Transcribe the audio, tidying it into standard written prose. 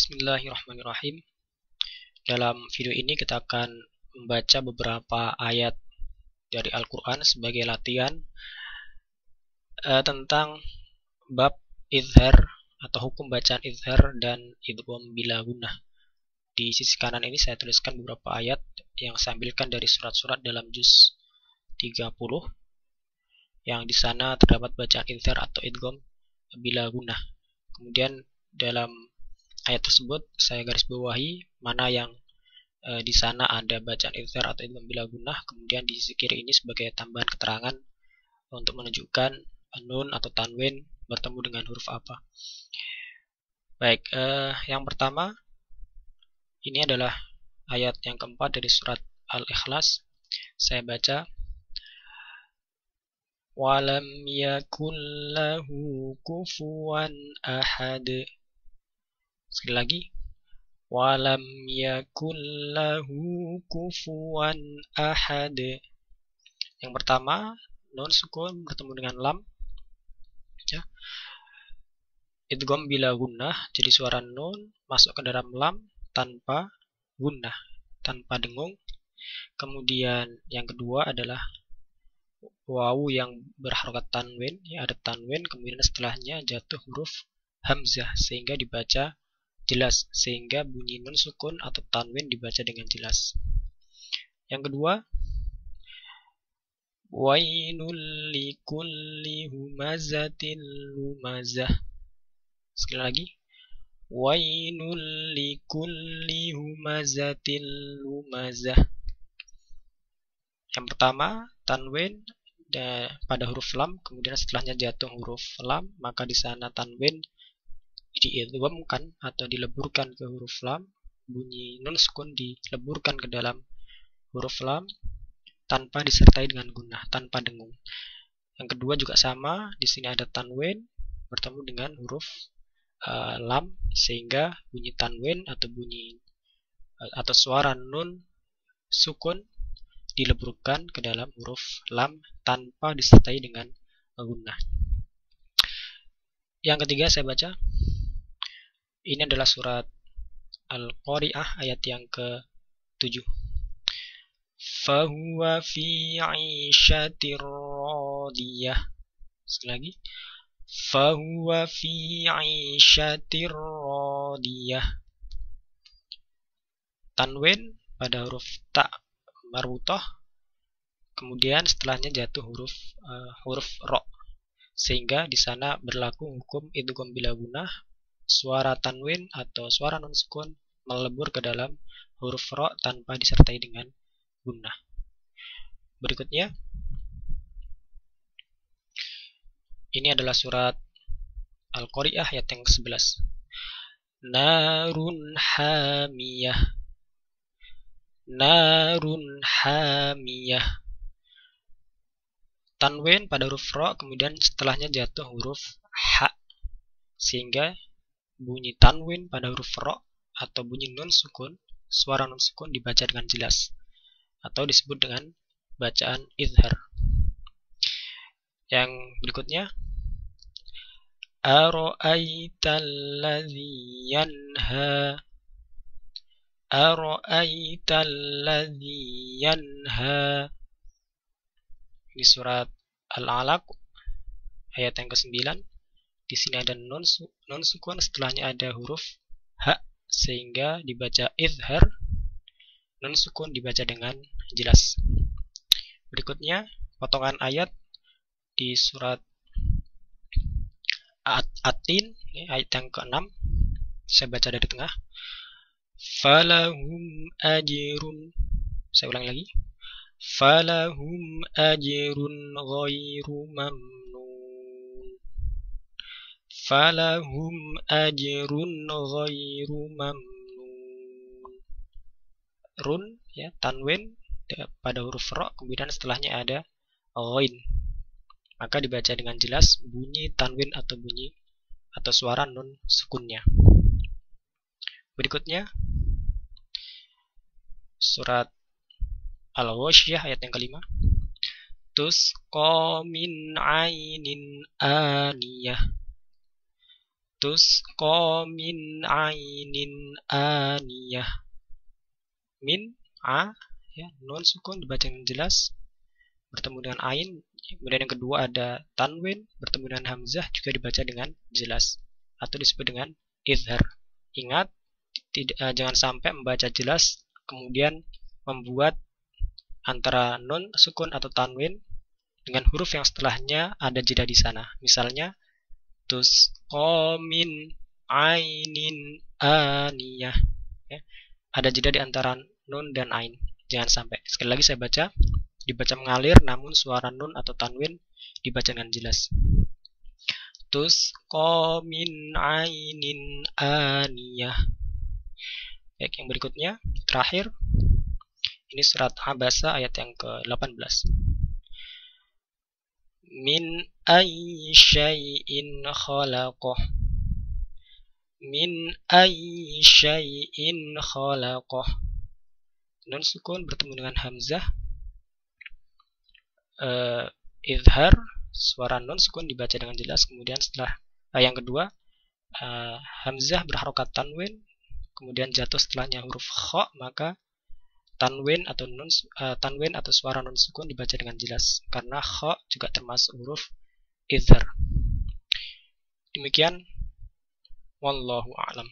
Bismillahirrahmanirrahim. Dalam video ini kita akan membaca beberapa ayat dari Al-Quran sebagai latihan tentang bab idhar atau hukum bacaan idhar dan idgham bila gunnah. Di sisi kanan ini saya tuliskan beberapa ayat yang saya ambilkan dari surat-surat dalam juz 30 yang di sana terdapat bacaan idhar atau idgham bila gunnah. Kemudian dalam ayat tersebut saya garis bawahi mana yang di sana ada bacaan idhar atau idgham bila gunnah, kemudian di sisi kiri ini sebagai tambahan keterangan untuk menunjukkan nun atau tanwin bertemu dengan huruf apa. Baik, yang pertama ini adalah ayat yang keempat dari surat Al-Ikhlas. Saya baca, walam yakun lahu kufuwan ahad. Sekali lagi, walam yakun lahu kufuwan ahad. Yang pertama, nun sukun bertemu dengan lam, ya. Idgham bila gunnah, jadi suara nun masuk ke dalam lam tanpa gunnah, tanpa dengung. Kemudian yang kedua adalah wawu yang berharokat tanwin, ya, ada tanwin, kemudian setelahnya jatuh huruf hamzah sehingga dibaca jelas, sehingga bunyi nun sukun atau tanwin dibaca dengan jelas. Yang kedua, wailul likulli humazatil lumazah. Sekali lagi, wailul likulli humazatil lumazah. Yang pertama, tanwin pada huruf lam, kemudian setelahnya jatuh huruf lam, maka di sana tanwin diidghamkan atau dileburkan ke huruf lam, bunyi nun sukun dileburkan ke dalam huruf lam tanpa disertai dengan gunnah, tanpa dengung. Yang kedua juga sama, di sini ada tanwin bertemu dengan huruf lam, sehingga bunyi tanwin atau suara nun sukun dileburkan ke dalam huruf lam tanpa disertai dengan gunnah. Yang ketiga saya baca, ini adalah surat Al-Qari'ah ayat yang ke-7. Fahuwa fi 'ishatir radiyah. Sekali lagi, fahuwa fi 'ishatir radiyah. Tanwin pada huruf ta marbutah, kemudian setelahnya jatuh huruf ro, sehingga di sana berlaku hukum idgham bila gunnah. Suara tanwin atau suara nun sukun melebur ke dalam huruf ro tanpa disertai dengan gunnah. Berikutnya, ini adalah surat Al-Qari'ah ayat yang ke-11. Narun hamiyah. Narun hamiyah. Tanwin pada huruf ro, kemudian setelahnya jatuh huruf ha, sehingga bunyi tanwin pada huruf ro atau bunyi nun sukun, suara nun sukun dibaca dengan jelas atau disebut dengan bacaan idhar. Yang berikutnya, ara'aital ladzi yanha. Ara'aital ladzi yanha. Ini surat Al-Alaq ayat yang ke-9. Di sini ada nun sukun, setelahnya ada huruf ha, sehingga dibaca idhar. Nun sukun dibaca dengan jelas. Berikutnya, potongan ayat di surat At-Tin, ayat yang ke-6. Saya baca dari tengah. Falahum ajrun. Saya ulang lagi. Falahum ajrun ghairu mamnun. Falahum ajrun ghairu mamnun. Run, ya, tanwin pada huruf ro, kemudian setelahnya ada ghain, maka dibaca dengan jelas bunyi tanwin atau suara nun sukunnya. Berikutnya, surat Al-Ghasyiyah ayat yang ke-5. Tusqa min 'ainin aniyah. tusqa min ainin aniyah. Min a ya, nun sukun dibaca dengan jelas bertemu dengan ain. Kemudian yang kedua ada tanwin bertemu dengan hamzah juga dibaca dengan jelas atau disebut dengan izhar. Ingat, jangan sampai membaca jelas kemudian membuat antara nun sukun atau tanwin dengan huruf yang setelahnya ada jeda di sana. Misalnya tusqa min ainin aniyah. Ya, ada jeda di antara nun dan ain. Jangan sampai. Sekali lagi saya baca, dibaca mengalir namun suara nun atau tanwin dibaca dengan jelas. Tusqa min ainin aniyah. Baik, yang berikutnya terakhir ini surat Abasa ayat yang ke-18. Min ayyi syai'in khalaqah. Min ayyi syai'in khalaqah. Nun sukun bertemu dengan hamzah. Izhar, suara nun sukun dibaca dengan jelas. Kemudian setelah yang kedua hamzah berharokat tanwin, kemudian jatuh setelahnya huruf kha, maka tanwin atau suara nun sukun dibaca dengan jelas karena kha juga termasuk huruf izhar. Demikian, wallahu a'lam.